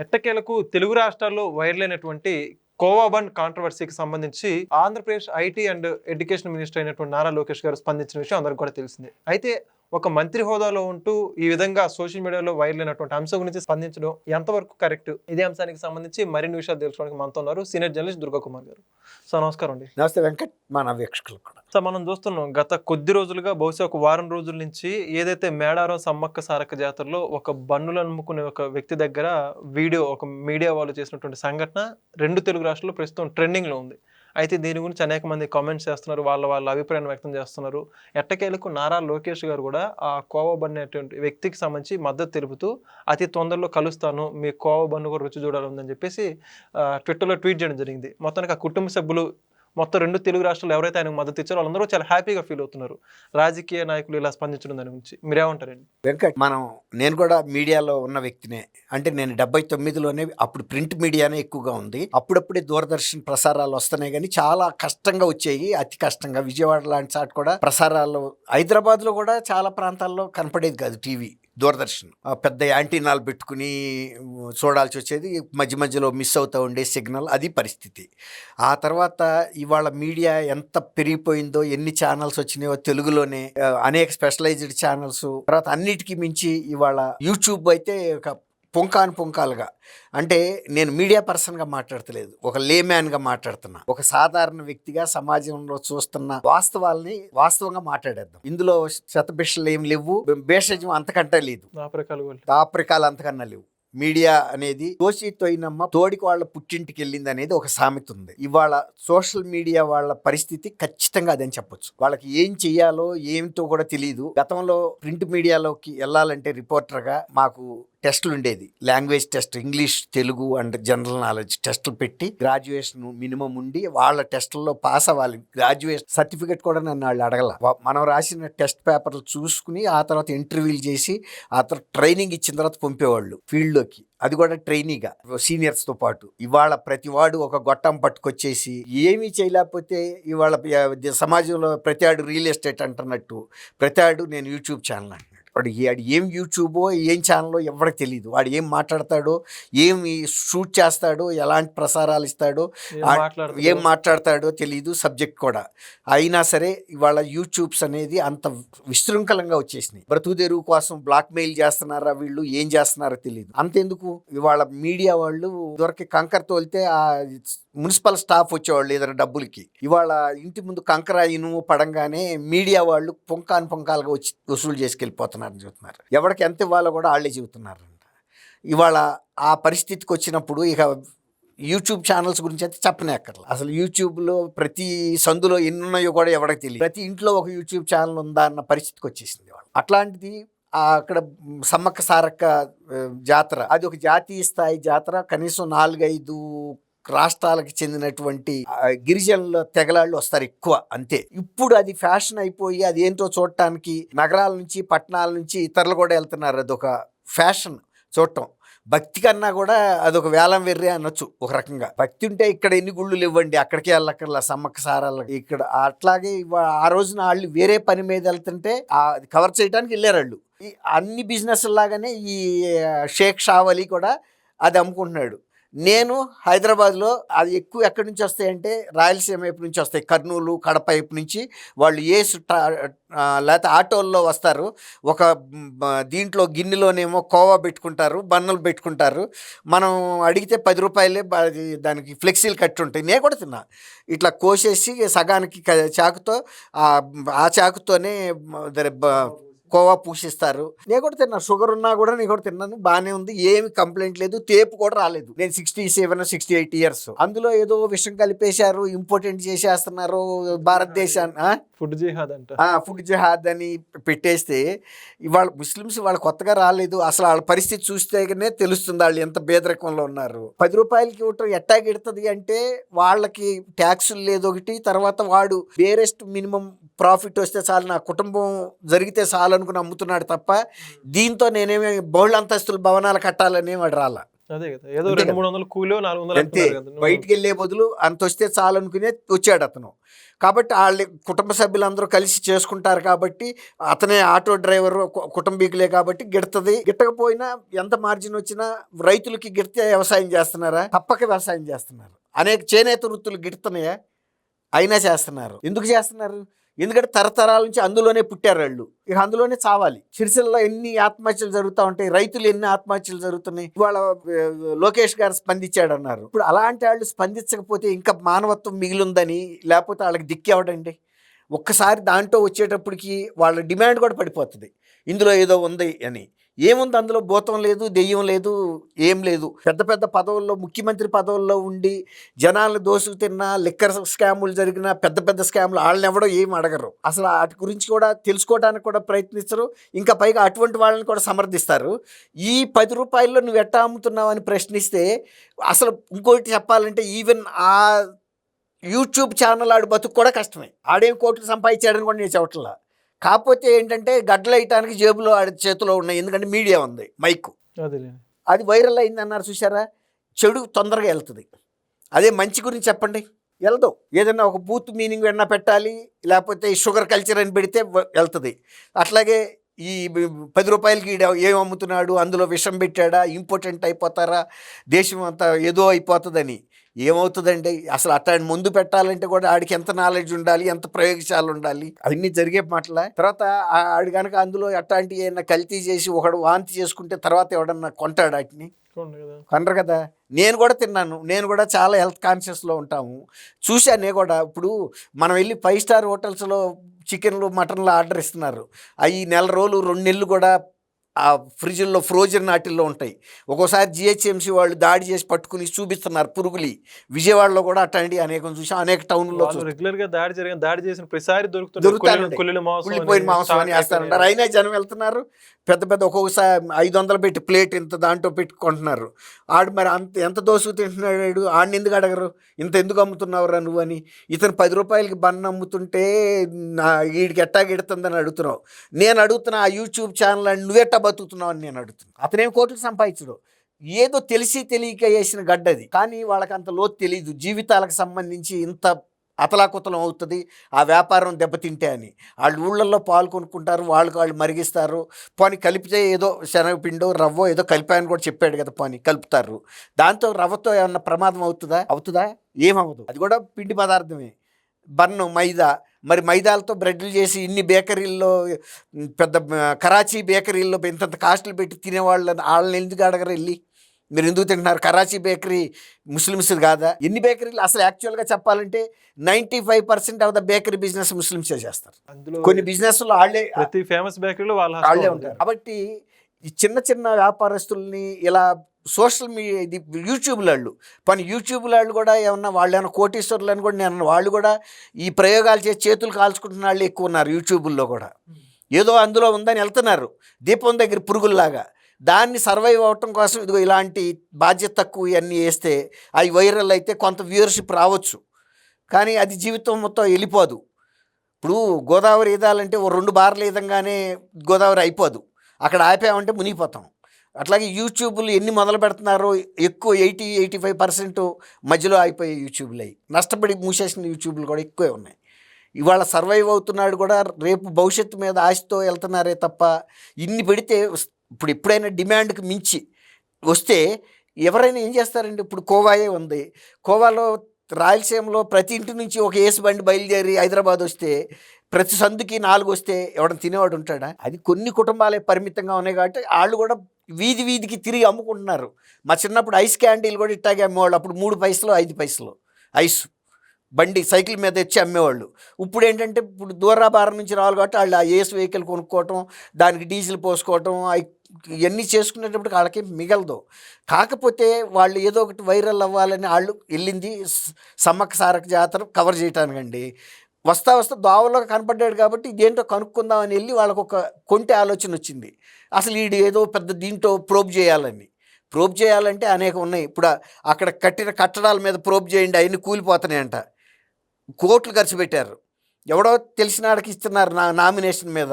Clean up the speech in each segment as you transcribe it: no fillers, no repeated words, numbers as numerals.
ఎట్టకేలకు తెలుగు రాష్ట్రాల్లో వైరల్ అయినటువంటి కోవా బండ్ కాంట్రవర్సీకి సంబంధించి Andhra Pradesh IT and education minister అయినటువంటి నారా లోకేష్ గారు స్పందించిన విషయం అందరికి కూడా తెలిసిందే. అయితే ఒక మంత్రి హోదాలో ఉంటూ ఈ విధంగా సోషల్ మీడియాలో వైరల్ అయినటువంటి అంశం గురించి స్పందించడం ఎంతవరకు కరెక్ట్? ఇదే అంశానికి సంబంధించి మరిన్ని విషయాలు తెలుసుకోవడానికి మనతో ఉన్నారు సీనియర్ జర్నలిస్ట్ దుర్గా కుమార్ గారు. సో నమస్కారం అండి. నమస్తే వెంకట్, మన వీక్షకులు కూడా. సో మనం చూస్తున్నాం గత కొద్ది రోజులుగా, బహుశా ఒక వారం రోజుల నుంచి ఏదైతే మేడారం సమ్మక్క సారక్క జాతరలో ఒక బన్నులు అమ్ముకునే ఒక వ్యక్తి దగ్గర వీడియో, ఒక మీడియా వాళ్ళు చేసినటువంటి సంఘటన రెండు తెలుగు రాష్ట్రాల్లో ప్రస్తుతం ట్రెండింగ్ లో ఉంది. అయితే దీని గురించి అనేక మంది కామెంట్స్ చేస్తున్నారు, వాళ్ళ అభిప్రాయాన్ని వ్యక్తం చేస్తున్నారు. ఎట్టకేలకు నారా లోకేష్ గారు కూడా ఆ కోవా బన్ను అనేటువంటి వ్యక్తికి సంబంధించి మద్దతు తెలుపుతూ అతి తొందరలో కలుస్తాను, మీ కోవా బన్ను కూడా రుచి చూడాలని చెప్పేసి ట్విట్టర్లో ట్వీట్ చేయడం జరిగింది. మొత్తానికి ఆ కుటుంబ సభ్యులు మొత్తం రెండు తెలుగు రాష్ట్రాలు ఎవరైతే ఆయనకు మద్దతు ఇచ్చారో వాళ్ళందరూ చాలా హ్యాపీగా ఫీల్ అవుతున్నారు. రాజకీయ నాయకులు ఇలా స్పందించడం దాని గురించి మీరేమంటారండి? వెంకట్, నేను కూడా మీడియాలో ఉన్న వ్యక్తినే. అంటే నేను 79లోనే అప్పుడు ప్రింట్ మీడియానే ఎక్కువగా ఉంది. అప్పుడప్పుడే దూరదర్శన్ ప్రసారాలు వస్తున్నాయి, కానీ చాలా కష్టంగా వచ్చాయి, అతి కష్టంగా. విజయవాడ లాంటి చాటు కూడా ప్రసారాలు, హైదరాబాద్లో కూడా చాలా ప్రాంతాల్లో కనపడేది కాదు టీవీ, దూరదర్శన్. పెద్ద యాంటీనాలు పెట్టుకుని చూడాల్సి వచ్చేది, మధ్య మధ్యలో మిస్ అవుతూ ఉండే సిగ్నల్, అది పరిస్థితి. ఆ తర్వాత ఇవాళ మీడియా ఎంత పెరిగిపోయిందో, ఎన్ని ఛానల్స్ వచ్చినాయో తెలుగులోనే, అనేక స్పెషలైజ్డ్ ఛానల్స్. తర్వాత అన్నిటికీ మించి ఇవాళ యూట్యూబ్ అయితే ఒక పుంకాలుగా. అంటే నేను మీడియా పర్సన్గా మాట్లాడతలేదు, ఒక లేమ్యాన్గా మాట్లాడుతున్నా. ఒక సాధారణ వ్యక్తిగా సమాజంలో చూస్తున్న వాస్తవాల్ని వాస్తవంగా మాట్లాడేద్దాం. ఇందులో శతభిషలు ఏం లేవు, భేషజం అంతకంటే లేదు, దాపరికాలు అంతకన్నా లేవు. మీడియా అనేది తోసి తోయినమ్మ తోడికి వాళ్ళ పుట్టింటికి వెళ్ళింది అనేది ఒక సామెత ఉంది. ఇవాళ సోషల్ మీడియా వాళ్ళ పరిస్థితి ఖచ్చితంగా అదని చెప్పొచ్చు. వాళ్ళకి ఏం చెయ్యాలో ఏమిటో కూడా తెలియదు. గతంలో ప్రింట్ మీడియాలోకి వెళ్ళాలంటే రిపోర్టర్గా మాకు టెస్టులు ఉండేది, language test, English, Telugu and general knowledge టెస్టులు పెట్టి గ్రాడ్యుయేషన్ మినిమం ఉండి వాళ్ళ టెస్టుల్లో పాస్ అవ్వాలి. గ్రాడ్యుయేషన్ సర్టిఫికేట్ కూడా నన్ను వాళ్ళు అడగల. మనం రాసిన టెస్ట్ పేపర్లు చూసుకుని ఆ తర్వాత ఇంటర్వ్యూలు చేసి ఆ తర్వాత ట్రైనింగ్ ఇచ్చిన తర్వాత పంపేవాళ్ళు ఫీల్డ్లోకి, అది కూడా ట్రైనీగా సీనియర్స్తో పాటు. ఇవాళ ప్రతివాడు ఒక గొట్టం పట్టుకొచ్చేసి ఏమీ చేయలేకపోతే ఇవాళ సమాజంలో ప్రతి ఆడు రియల్ ఎస్టేట్ అంటున్నట్టు ప్రతి ఆడు నేను యూట్యూబ్ ఛానల్ అంటున్నాడు. వాడు ఏం యూట్యూబో ఏం ఛానల్లో ఎవరికి తెలియదు. వాడు ఏం మాట్లాడతాడో, ఏం షూట్ చేస్తాడో, ఎలాంటి ప్రసారాలు ఇస్తాడో, ఏం మాట్లాడతాడో తెలియదు, సబ్జెక్ట్ కూడా. అయినా సరే ఇవాళ యూట్యూబ్స్ అనేది అంత విశృంఖలంగా వచ్చేసినాయి. బ్రతుకుదెరువు కోసం బ్లాక్మెయిల్ చేస్తున్నారా వీళ్ళు, ఏం చేస్తున్నారో తెలియదు. అంతెందుకు, ఇవాళ మీడియా వాళ్ళు దొరికి కంకర తోలితే ఆ మున్సిపల్ స్టాఫ్ వచ్చేవాళ్ళు ఏదైనా డబ్బులకి, ఇవాళ ఇంటి ముందు కంకర ఇనుము పడంగానే మీడియా వాళ్ళు పొంకాలుగా వచ్చి వసూలు చేసుకెళ్ళిపోతున్నారు చెబుతున్నారు. ఎవరికి ఎంత ఇవ్వాలో కూడా వాళ్ళే చెబుతున్నారంట. ఇవాళ ఆ పరిస్థితికి వచ్చినప్పుడు ఇక యూట్యూబ్ ఛానల్స్ గురించి అయితే చెప్పనేక్కర్లేదు. అసలు యూట్యూబ్లో ప్రతి సందులో ఎన్ని ఉన్నాయో కూడా ఎవరికి తెలియదు. ప్రతి ఇంట్లో ఒక యూట్యూబ్ ఛానల్ ఉందా అన్న పరిస్థితికి వచ్చేసింది. అట్లాంటిది అక్కడ సమ్మక్క సారక్క జాతర, అది ఒక జాతీయ స్థాయి జాతర. కనీసం 4-5 రాష్ట్రాలకు చెందినటువంటి గిరిజనుల తెగలాళ్ళు వస్తారు ఎక్కువ, అంతే. ఇప్పుడు అది ఫ్యాషన్ అయిపోయి అది ఏంటో చూడటానికి నగరాల నుంచి, పట్టణాల నుంచి ఇతరులు కూడా వెళ్తున్నారు. అదొక ఫ్యాషన్ చూడటం. భక్తి కన్నా కూడా అదొక వేలం వెర్రే అనొచ్చు ఒక రకంగా. భక్తి ఉంటే ఇక్కడ ఎన్ని గుళ్ళు ఇవ్వండి, అక్కడికే వెళ్ళక్కర్లా, సమ్మక్క సారాలకి ఇక్కడ. అట్లాగే ఆ రోజున వాళ్ళు వేరే పని మీద వెళ్తుంటే కవర్ చేయడానికి వెళ్ళారు వాళ్ళు. ఈ అన్ని బిజినెస్ లాగానే ఈ షేక్ షావలి కూడా అది అమ్ముకుంటున్నాడు. నేను హైదరాబాద్లో అది ఎక్కువ ఎక్కడి నుంచి వస్తాయంటే రాయలసీమ వైపు నుంచి వస్తాయి, కర్నూలు, కడప వైపు నుంచి. వాళ్ళు లేకపోతే ఆటోల్లో వస్తారు. ఒక దీంట్లో గిన్నెలోనేమో కోవా పెట్టుకుంటారు, బన్నులు పెట్టుకుంటారు. మనం అడిగితే 10 రూపాయలే దానికి ఫ్లెక్సీలు కట్టి ఉంటాయి. నేను కూడా తిన్నా. ఇట్లా కోసేసి సగానికి చాకుతో, ఆ చాకుతోనే కోవా పూసిస్తారు. నేను కూడా తిన్నాను, షుగర్ ఉన్నా కూడా నేను కూడా తిన్నాను, బాగానే ఉంది, ఏమి కంప్లైంట్ లేదు, తేపు కూడా రాలేదు. నేను 67-68 ఇయర్స్. అందులో ఏదో విషయం కలిపేశారు, ఇంపార్టెంట్ చేసేస్తున్నారు భారతదేశాన్ని. ఫుడ్ జిహాద్ అంట, ఫుడ్ జిహాద్ అని పెట్టేస్తే ఇవాళ ముస్లిమ్స్ వాళ్ళు కొత్తగా రాలేదు. అసలు వాళ్ళ పరిస్థితి చూస్తేనే తెలుస్తుంది వాళ్ళు ఎంత పేదరికంలో ఉన్నారు. 10 రూపాయలకి ఇవ్వటం ఎట్టాగిడుతుంది అంటే వాళ్ళకి ట్యాక్సులు లేదు ఒకటి, తర్వాత వాడు వేరెస్ట్ మినిమం ప్రాఫిట్ వస్తే చాలు, నా కుటుంబం జరిగితే చాలు అనుకుని అమ్ముతున్నాడు తప్ప దీంతో నేనేమి బహుళ అంతస్తుల భవనాలు కట్టాలని వాడు రాలా. అదే కదా, ఏదో అంతే 200-300 కూలో 400 అంతే. అంటున్నారు కదా. బయటికి వెళ్ళే బదులు అంత వస్తే చాలనుకునే వచ్చాడు అతను. కాబట్టి వాళ్ళ కుటుంబ సభ్యులందరూ కలిసి చేసుకుంటారు కాబట్టి అతనే ఆటో డ్రైవర్ కుటుంబీకులే కాబట్టి గిడతది. గిట్టకపోయినా ఎంత మార్జిన్ వచ్చినా రైతులకి గిడితే వ్యవసాయం చేస్తున్నారా? తప్పక వ్యవసాయం చేస్తున్నారు. అనేక చేనేత వృత్తులు గిడుతున్నాయా? అయినా చేస్తున్నారు. ఎందుకు చేస్తున్నారు? ఎందుకంటే తరతరాల నుంచి అందులోనే పుట్టారు వాళ్ళు, ఇక అందులోనే చావాలి. సిరిసిల్లలో ఎన్ని ఆత్మహత్యలు జరుగుతూ ఉంటాయి, రైతులు ఎన్ని ఆత్మహత్యలు జరుగుతున్నాయి. ఇవాళ లోకేష్ గారు స్పందించాడు అన్నారు. ఇప్పుడు అలాంటి వాళ్ళు స్పందించకపోతే ఇంకా మానవత్వం మిగిలిందని, లేకపోతే వాళ్ళకి దిక్కెవడండి? ఒక్కసారి దాంట్లో వచ్చేటప్పటికి వాళ్ళ డిమాండ్ కూడా పడిపోతుంది, ఇందులో ఏదో ఉంది అని. ఏముంది అందులో? భూతం లేదు, దెయ్యం లేదు, ఏం లేదు. పెద్ద పెద్ద పదవుల్లో, ముఖ్యమంత్రి పదవుల్లో ఉండి జనాలను దోసుకు తిన్నా, లిక్కర్ స్కాములు జరిగిన పెద్ద పెద్ద స్కాములు వాళ్ళని ఎవడో ఏం అడగరు. అసలు వాటి గురించి కూడా తెలుసుకోవడానికి కూడా ప్రయత్నిస్తారు. ఇంకా పైగా అటువంటి వాళ్ళని కూడా సమర్థిస్తారు. ఈ 10 రూపాయల్లో నువ్వు ఎట్టా అమ్ముతున్నావు అని ప్రశ్నిస్తే, అసలు ఇంకోటి చెప్పాలంటే ఈవెన్ ఆ యూట్యూబ్ ఛానల్ ఆడు బతుకు కూడా కష్టమే. ఆడేం కోట్లు సంపాదించాడని కూడా నేను చెప్పట్లా. కాకపోతే ఏంటంటే గడ్డలు వేయటానికి జేబులో ఆడి చేతిలో ఉన్నాయి, ఎందుకంటే మీడియా ఉంది, మైకు. అది వైరల్ అయింది అన్నారు చూసారా? చెడు తొందరగా వెళ్తుంది. అదే మంచి గురించి చెప్పండి, వెళ్దాం. ఏదైనా ఒక బూత్ మీనింగ్ వెన్న పెట్టాలి, లేకపోతే షుగర్ కల్చర్ అని పెడితే వెళ్తుంది. అట్లాగే ఈ 10 రూపాయలకి ఏం అమ్ముతున్నాడు, అందులో విషం పెట్టాడా, ఇంపార్టెంట్ అయిపోతారా, దేశం అంతా ఏదో అయిపోతుందని. ఏమవుతుందండి? అసలు అట్లాంటి ముందు పెట్టాలంటే కూడా ఆడికి ఎంత నాలెడ్జ్ ఉండాలి, ఎంత ప్రయోగశాల ఉండాలి, అవన్నీ జరిగే మాటల. తర్వాత ఆడు కనుక అందులో అట్లాంటి ఏమైనా కల్తీ చేసి ఒకడు వాంతి చేసుకుంటే తర్వాత ఎవడన్నా కొంటాడు వాటిని? కొనరు కదా. నేను కూడా తిన్నాను, నేను కూడా చాలా హెల్త్ కాన్షియస్లో ఉంటాము. చూశానే కూడా. ఇప్పుడు మనం వెళ్ళి 5 స్టార్ హోటల్స్లో చికెన్లు మటన్లు ఆర్డర్ ఇస్తున్నారు, అవి నెల రోజులు 2 నెలలు కూడా ఆ ఫ్రిడ్జ్లో ఫ్రోజన్ వాటిల్లో ఉంటాయి. ఒక్కోసారి జిహెచ్ఎంసీ వాళ్ళు దాడి చేసి పట్టుకుని చూపిస్తున్నారు పురుగులి. విజయవాడలో కూడా అట్లాంటి అనేకం చూసాం, అనేక టౌన్లో రెగ్యులర్ గా దాడి చేసిన ప్రతిసారి కుళ్ళిపోయిన మాంసం అని వేస్తారంటారు. అయినా జనం వెళ్తున్నారు. పెద్ద పెద్ద ఒక్కొక్కసారి 500 పెట్టి ప్లేట్ ఇంత దాంట్లో పెట్టుకుంటున్నారు. ఆడు మరి ఎంత దోసుకు తింటున్నాడు, ఆడిని ఎందుకు అడగరు? ఇంత ఎందుకు అమ్ముతున్నావురా నువ్వు అని. ఇతను 10 రూపాయలకి బన్ అమ్ముతుంటే వీడికి ఎట్టాగిడుతుందని అడుగుతున్నావు. నేను అడుగుతున్నా, ఆ యూట్యూబ్ ఛానల్ అని నువ్వెట్టా బతుకుతున్నావు అని నేను అడుగుతున్నాను. అతనేం కోట్లు సంపాదించడు, ఏదో తెలిసి తెలియక వేసిన గడ్డది. కానీ వాళ్ళకి అంత లోతు తెలియదు, జీవితాలకు సంబంధించి ఇంత అతలాకుతలం అవుతుంది ఆ వ్యాపారం దెబ్బతింటే అని. వాళ్ళు ఊళ్ళల్లో పాలు కొనుక్కుంటారు, వాళ్ళు మరిగిస్తారు. పోనీ కలిపితే ఏదో శనగపిండో రవ్వో ఏదో కలిపాయని కూడా చెప్పాడు కదా, పోనీ కలుపుతారు. దాంతో రవ్వతో ఏమన్నా ప్రమాదం అవుతుందా? ఏమవ్వదు. అది కూడా పిండి పదార్థమే. బన్ను మైదా, మరి మైదాలతో బ్రెడ్లు చేసి ఇన్ని బేకరీల్లో, పెద్ద కరాచీ బేకరీల్లో ఇంతంత కాస్టులు పెట్టి వాళ్ళని ఎందుకు అడగరు వెళ్ళి? మీరు ఎందుకు తింటున్నారు? కరాచీ బేకరీ ముస్లిమ్స్ కాదా? ఎన్ని బేకరీలు అసలు యాక్చువల్గా చెప్పాలంటే 95% ఆఫ్ ద బేకరీ బిజినెస్ ముస్లిమ్సే చేస్తారు. కొన్ని బిజినెస్లో వాళ్ళే ఫేమస్ బేకరీలో వాళ్ళే ఉంటారు. కాబట్టి ఈ చిన్న చిన్న వ్యాపారస్తుల్ని ఇలా సోషల్ మీడియా, ఇది యూట్యూబ్ వాళ్ళు కూడా ఏమన్నా వాళ్ళు ఏమన్నా కోటీశ్వరులు అని కూడా నేను, వాళ్ళు కూడా ఈ ప్రయోగాలు చేసి చేతులు కాల్చుకుంటున్న వాళ్ళు ఎక్కువ ఉన్నారు యూట్యూబుల్లో కూడా. ఏదో అందులో ఉందని వెళ్తున్నారు దీపం దగ్గర పురుగుల్లాగా. దాన్ని సర్వైవ్ అవ్వటం కోసం ఇదిగో ఇలాంటి బాధ్యత తక్కువ ఇవన్నీ వేస్తే అవి వైరల్ అయితే కొంత వ్యూవర్షిప్ రావచ్చు, కానీ అది జీవితం మొత్తం వెళ్ళిపోదు. ఇప్పుడు గోదావరి ఈదాలంటే ఓ 2 బార్లు ఈదంగానే గోదావరి అయిపోదు, అక్కడ ఆపామంటే మునిగిపోతాం. అట్లాగే యూట్యూబ్లు ఎన్ని మొదలు పెడుతున్నారో ఎక్కువ 80-85% మధ్యలో అయిపోయే యూట్యూబ్లు అయ్యి నష్టపడి మూసేసిన యూట్యూబ్లు కూడా ఎక్కువే ఉన్నాయి. ఇవాళ సర్వైవ్ అవుతున్నాడు కూడా, రేపు భవిష్యత్తు మీద ఆశతో వెళ్తున్నారే తప్ప ఇన్ని పెడితే ఇప్పుడు ఎప్పుడైనా డిమాండ్కి మించి వస్తే ఎవరైనా ఏం చేస్తారండి? ఇప్పుడు కోవాయే ఉంది, కోవాలో రాయలసీమలో ప్రతి ఇంటి నుంచి ఒక ఏసు బండి బయలుదేరి హైదరాబాద్ వస్తే ప్రతి సందుకి 4 వస్తే ఎవడన్నా తినేవాడు ఉంటాడా? అది కొన్ని కుటుంబాలే పరిమితంగా ఉన్నాయి కాబట్టి వాళ్ళు కూడా వీధికి తిరిగి అమ్ముకుంటున్నారు. మా చిన్నప్పుడు ఐస్ క్యాండీలు కూడా ఇట్టాగే అమ్మేవాళ్ళు. అప్పుడు 3 పైసలు 5 పైసలు ఐస్ బండి సైకిల్ మీద తెచ్చి అమ్మేవాళ్ళు. ఇప్పుడు ఏంటంటే ఇప్పుడు దూరాభారం నుంచి రావాలి కాబట్టి వాళ్ళు ఆ ఏసు వెహికల్ కొనుక్కోవటం, దానికి డీజిల్ పోసుకోవటం, ఇవన్నీ చేసుకునేటప్పుడు వాళ్ళకి మిగలదు. కాకపోతే వాళ్ళు ఏదో ఒకటి వైరల్ అవ్వాలని వాళ్ళు వెళ్ళింది సమ్మక్క సారక్క జాతర కవర్ చేయటానికండి. వస్తా దోవలో కనపడ్డాడు కాబట్టి ఇదేంటో కనుక్కుందామని వెళ్ళి వాళ్ళకు ఒక కొంటె ఆలోచన వచ్చింది. అసలు వీడు ఏదో పెద్ద దీంట్లో ప్రోబ్ చేయాలంటే అనేక ఉన్నాయి. ఇప్పుడు అక్కడ కట్టిన కట్టడాల మీద ప్రోబ్ చేయండి, అవన్నీ కూలిపోతున్నాయంట. కోట్లు ఖర్చు పెట్టారు, ఎవడో తెలిసిన ఆడికి ఇస్తున్నారు నామినేషన్ మీద,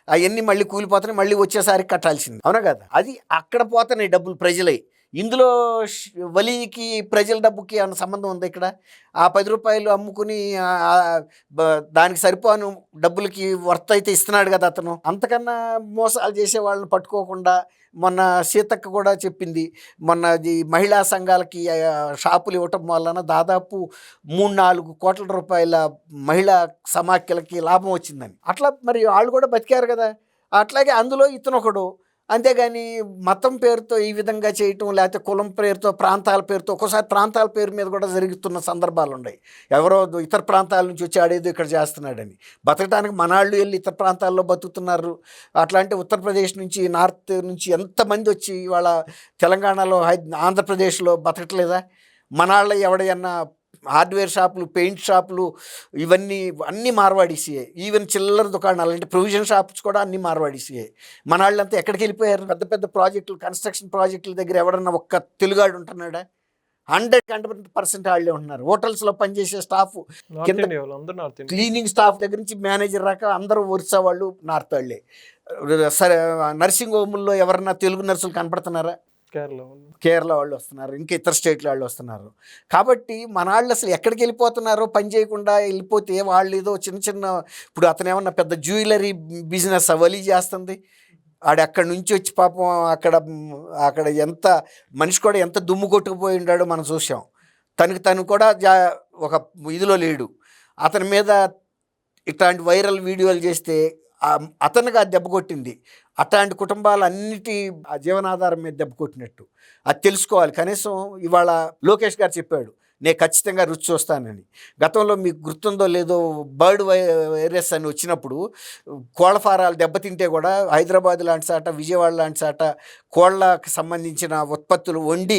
అవన్నీ మళ్ళీ కూలిపోతున్నాయి, మళ్ళీ వచ్చేసారికి కట్టాల్సింది. అవునా కదా? అది అక్కడ పోతున్నాయి డబ్బులు ప్రజలై. ఇందులో వలీకి ప్రజల డబ్బుకి ఏమైనా సంబంధం ఉంది ఇక్కడ? ఆ 10 రూపాయలు అమ్ముకుని దానికి సరిపోను డబ్బులకి వర్త్ అయితే ఇస్తున్నాడు కదా అతను. అంతకన్నా మోసాలు చేసే వాళ్ళని పట్టుకోకుండా మొన్న సీతక్క కూడా చెప్పింది, మొన్న అది మహిళా సంఘాలకి షాపులు ఇవ్వటం వలన దాదాపు 3-4 కోట్ల రూపాయల మహిళా సమాఖ్యలకి లాభం వచ్చిందని. అట్లా మరి వాళ్ళు కూడా బతికారు కదా. అట్లాగే అందులో ఇతను ఒకడు. అంతేగాని మతం పేరుతో ఈ విధంగా చేయటం, లేకపోతే కులం పేరుతో, ప్రాంతాల పేరుతో, ఒక్కోసారి ప్రాంతాల పేరు మీద కూడా జరుగుతున్న సందర్భాలు ఉన్నాయి. ఎవరో ఇతర ప్రాంతాల నుంచి వచ్చి ఆడేదో ఇక్కడ చేస్తున్నాడని. బతకడానికి మనాళ్ళు వెళ్ళి ఇతర ప్రాంతాల్లో బతుకుతున్నారు. అట్లాంటి ఉత్తరప్రదేశ్ నుంచి, నార్త్ నుంచి ఎంతమంది వచ్చి ఇవాళ తెలంగాణలో, ఆంధ్రప్రదేశ్లో బతకట్లేదా? మనాళ్ళ ఎవడైనా హార్డ్వేర్ షాపులు, పెయింట్ షాపులు, ఇవన్నీ అన్నీ మార్వాడీసీయే. ఈవెన్ చిల్లర దుకాణాలు అంటే ప్రొవిజన్ షాప్స్ కూడా అన్నీ మార్వాడీసీయే. మన వాళ్ళంతా ఎక్కడికి వెళ్ళిపోయారు? పెద్ద పెద్ద ప్రాజెక్టులు, కన్స్ట్రక్షన్ ప్రాజెక్టుల దగ్గర ఎవడన్నా ఒక్క తెలుగాడు ఉంటున్నాడా? 100% వాళ్ళే ఉంటున్నారు. హోటల్స్లో పనిచేసే స్టాఫ్, కింద క్లీనింగ్ స్టాఫ్ దగ్గర నుంచి మేనేజర్ దాకా అందరూ ఒరిస్సా వాళ్ళు, నార్త్ వాళ్ళే. సరే, నర్సింగ్ హోముల్లో ఎవరన్నా తెలుగు నర్సులు కనపడుతున్నారా? కేరళ వాళ్ళు వస్తున్నారు, ఇంకా ఇతర స్టేట్ల వాళ్ళు వస్తున్నారు. కాబట్టి మన వాళ్ళు అసలు ఎక్కడికి వెళ్ళిపోతున్నారో, పని చేయకుండా వెళ్ళిపోతే వాళ్ళు ఏదో చిన్న చిన్న, ఇప్పుడు అతను ఏమన్నా పెద్ద జ్యువెలరీ బిజినెస్ అవలి చేస్తుంది. ఆడు అక్కడి నుంచి వచ్చి పాపం అక్కడ ఎంత మనిషి కూడా ఎంత దుమ్ము కొట్టుకుపోయి ఉన్నాడో మనం చూసాం. తను కూడా ఒక ఇదిలో లేడు. అతని మీద ఇట్లాంటి వైరల్ వీడియోలు చేస్తే అతనికి అది దెబ్బ కొట్టింది. అట్లాంటి కుటుంబాలన్నిటి జీవనాధారం మీద దెబ్బ కొట్టినట్టు అది తెలుసుకోవాలి. కనీసం ఇవాళ లోకేష్ గారు చెప్పాడు, నేను ఖచ్చితంగా రుచి చూస్తానని. గతంలో మీకు గుర్తుందో లేదో, బర్డ్ వైరస్ అని వచ్చినప్పుడు కోళ్ల ఫారాలు దెబ్బతింటే కూడా హైదరాబాద్ లాంటి చాట, విజయవాడ లాంటి చాట కోళ్ళకి సంబంధించిన ఉత్పత్తులు వండి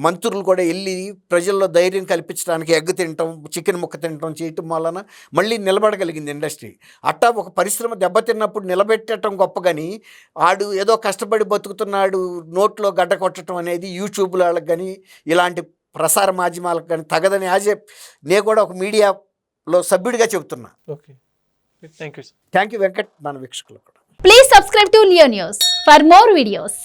మంత్రులు కూడా వెళ్ళి ప్రజల్లో ధైర్యం కల్పించడానికి ఎగ్ తినటం, చికెన్ ముక్క తినటం చేయటం వలన మళ్ళీ నిలబడగలిగింది ఇండస్ట్రీ. అట్టా ఒక పరిశ్రమ దెబ్బతిన్నప్పుడు నిలబెట్టడం గొప్ప, కానీ ఆడు ఏదో కష్టపడి బతుకుతున్నాడు నోట్లో గడ్డ కొట్టడం అనేది యూట్యూబ్లకు కానీ ఇలాంటి ప్రసార మాధ్యమాలకు కానీ తగదని నేను కూడా ఒక మీడియాలో సభ్యుడిగా చెబుతున్నా. థ్యాంక్ యూ వెంకట్, మన వీక్షకులు కూడా. Please subscribe to Leo news for more videos.